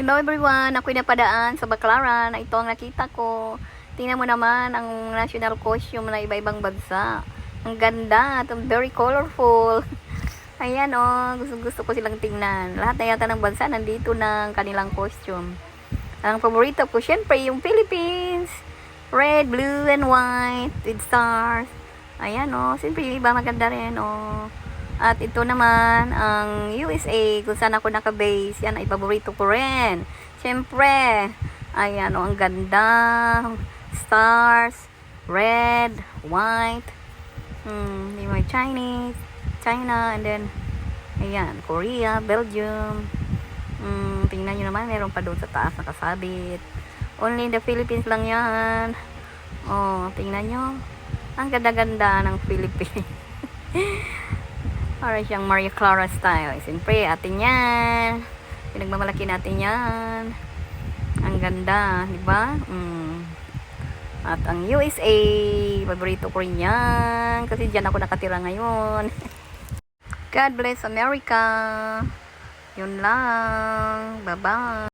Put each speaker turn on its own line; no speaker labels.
Hello everyone, ako'y napadaan sa Baclaran. Ito ang nakita ko. Tingnan mo naman ang national costume na iba-ibang bansa. Ang ganda at very colorful. Ayan gusto ko silang tingnan. Lahat na yata ng bansa nandito ng kanilang costume. Ang paborito ko, syempre yung Philippines. Red, blue, and white with stars. Ayan siyempre yung iba maganda rin At ito naman, ang USA, kung saan ako naka-base. Yan ay paborito ko rin. Siyempre, ayan ang ganda. Stars, red, white. May Chinese, China, and then, ayan, Korea, Belgium. Tingnan nyo naman, meron pa doon sa taas nakasabit. Only in the Philippines lang yan. Tingnan nyo. Ang ganda-ganda ng Philippines. Para siyang Maria Clara style. Siyempre, atin yan. Pinagmamalaki natin yan. Ang ganda, di ba? At ang USA, paborito ko rin yan. Kasi dyan ako nakatira ngayon. God bless America. Yun lang. Bye-bye.